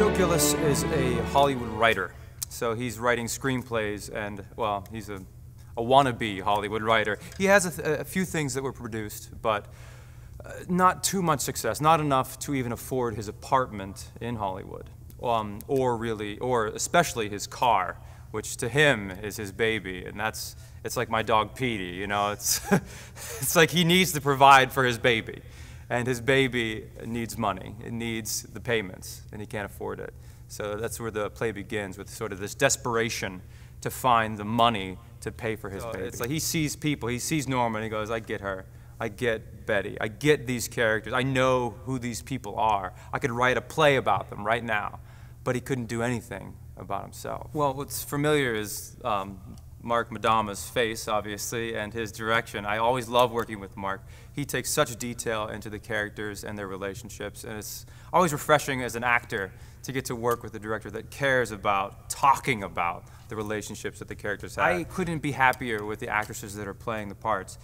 Joe Gillis is a Hollywood writer, so he's writing screenplays and, well, he's a wannabe Hollywood writer. He has a few things that were produced, but not too much success, not enough to even afford his apartment in Hollywood, or especially his car, which to him is his baby, and it's like my dog Petey, you know, it's like he needs to provide for his baby. And his baby needs money, it needs the payments, and he can't afford it. So that's where the play begins, with sort of this desperation to find the money to pay for his baby. It's like he sees people, he sees Norma, and he goes, I get her, I get Betty, I get these characters, I know who these people are. I could write a play about them right now, but he couldn't do anything about himself. Well, what's familiar is Mark Madama's face, obviously, and his direction. I always love working with Mark. He takes such detail into the characters and their relationships, and it's always refreshing as an actor to get to work with a director that cares about talking about the relationships that the characters have. I couldn't be happier with the actresses that are playing the parts.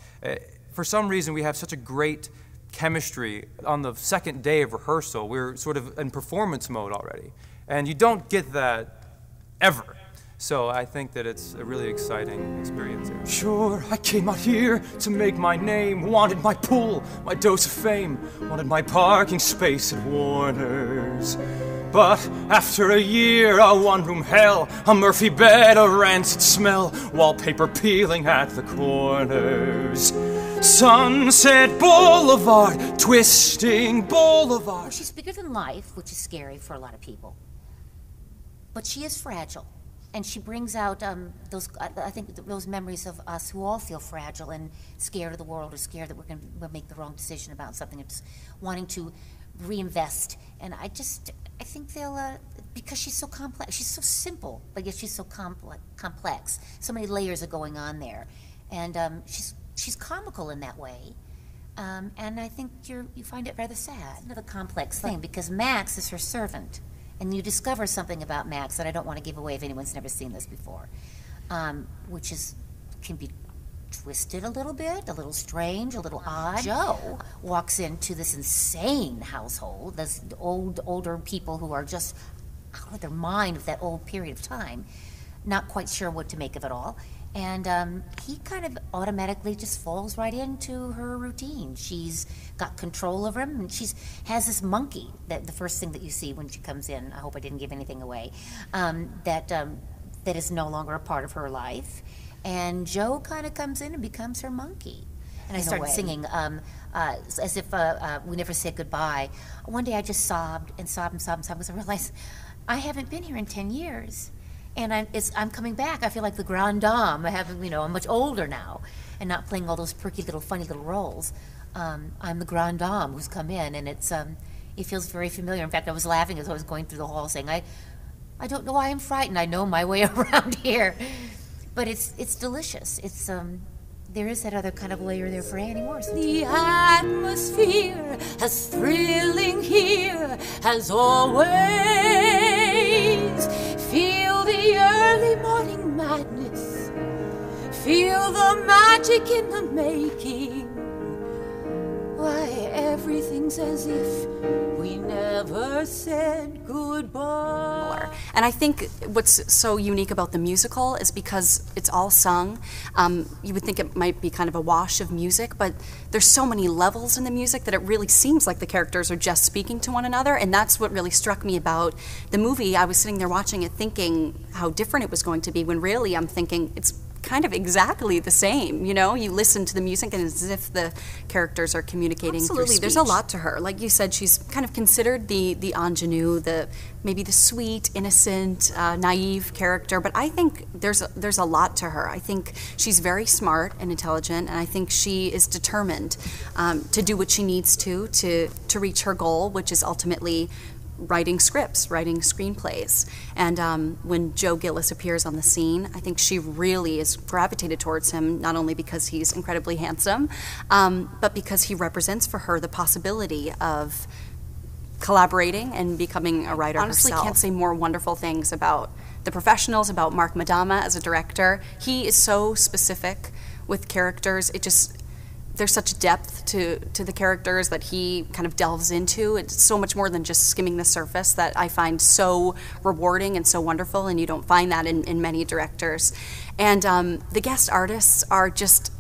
For some reason, we have such a great chemistry. On the second day of rehearsal, we're sort of in performance mode already, and you don't get that ever. So I think that it's a really exciting experience here. Sure, I came out here to make my name, wanted my pool, my dose of fame, wanted my parking space at Warner's. But after a year, a one-room hell, a Murphy bed, a rancid smell, wallpaper peeling at the corners. Sunset Boulevard, twisting Boulevard. Well, she's bigger than life, which is scary for a lot of people. But she is fragile. And she brings out I think those memories of us who all feel fragile and scared of the world, or scared that we're going to make the wrong decision about something, and just wanting to reinvest. And I think they'll, because she's so complex, she's so simple, but yet she's so complex. So many layers are going on there. And she's comical in that way. And I think you find it rather sad. It's another complex thing, because Max is her servant. And you discover something about Max that I don't want to give away if anyone's never seen this before, which can be twisted a little bit, a little strange, a little odd. Joe walks into this insane household, this older people who are just out of their mind with that old period of time, not quite sure what to make of it all. And he kind of automatically just falls right into her routine. She's got control over him, and she has this monkey, that the first thing that you see when she comes in, I hope I didn't give anything away, that is no longer a part of her life. And Joe kind of comes in and becomes her monkey. And I started singing as if we never said goodbye. One day I just sobbed and sobbed and sobbed and sobbed, because I realized I haven't been here in 10 years. And I'm coming back. I feel like the grande dame. I'm much older now, and not playing all those perky little, funny little roles. I'm the grande dame who's come in, and it feels very familiar. In fact, I was laughing as I was going through the hall, saying, I don't know why I'm frightened. I know my way around here, but it's delicious. There is that other kind of layer there for Annie Morrison. The atmosphere as thrilling here as always. Feel the early morning madness. Feel the magic in the making. Why, everything's as if we never said goodbye. And I think what's so unique about the musical is because it's all sung. You would think it might be kind of a wash of music, but there's so many levels in the music that it really seems like the characters are just speaking to one another, and that's what really struck me about the movie. I was sitting there watching it thinking how different it was going to be, when really I'm thinking it's kind of exactly the same, you know? You listen to the music and it's as if the characters are communicating through speech. There's a lot to her. Like you said, she's kind of considered the ingenue, maybe the sweet, innocent, naive character, but I think there's a lot to her. I think she's very smart and intelligent, and I think she is determined to do what she needs to reach her goal, which is ultimately writing scripts, writing screenplays. And when Joe Gillis appears on the scene, I think she really is gravitated towards him, not only because he's incredibly handsome, but because he represents for her the possibility of collaborating and becoming a writer herself. Honestly, can't say more wonderful things about the professionals, about Mark Madama as a director. He is so specific with characters. there's such depth to the characters that he kind of delves into. It's so much more than just skimming the surface that I find so rewarding and so wonderful, and you don't find that in many directors. And the guest artists are just,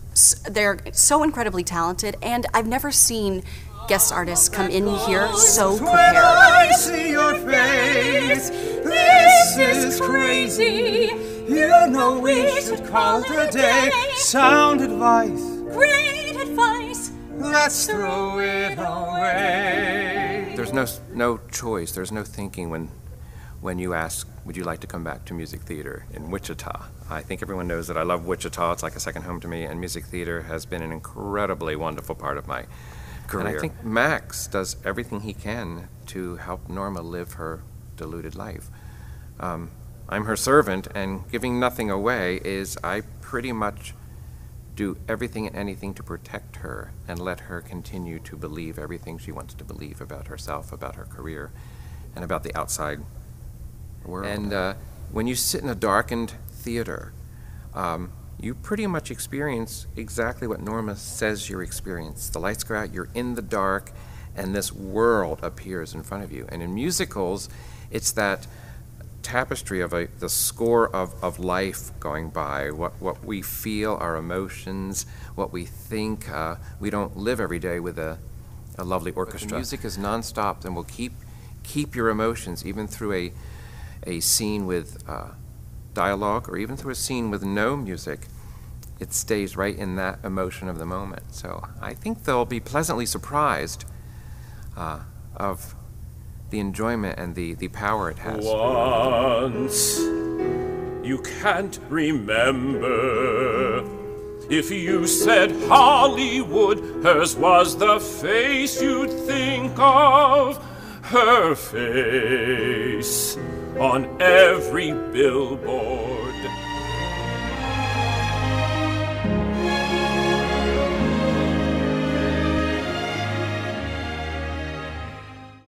they're so incredibly talented, and I've never seen guest artists come in here so prepared. When I see your face, this is crazy. You know we should call it a day. Sound advice, Great advice. let's throw it away. There's no choice. There's no thinking when you ask, would you like to come back to music theater in Wichita? I think everyone knows that I love Wichita. It's like a second home to me, and music theater has been an incredibly wonderful part of my career. And I think Max does everything he can to help Norma live her deluded life. I'm her servant, and giving nothing away is I pretty much do everything and anything to protect her and let her continue to believe everything she wants to believe about herself, about her career, and about the outside world. And when you sit in a darkened theater, you pretty much experience exactly what Norma says you experience. The lights go out, you're in the dark, and this world appears in front of you. And in musicals, it's that tapestry of the score of life going by, what we feel, our emotions, what we think. We don't live every day with a lovely orchestra. But the music is nonstop and will keep your emotions, even through a scene with dialogue, or even through a scene with no music. It stays right in that emotion of the moment. So I think they'll be pleasantly surprised of the enjoyment and the power it has. Once you can't remember. If you said Hollywood, hers was the face you'd think of. Her face on every billboard.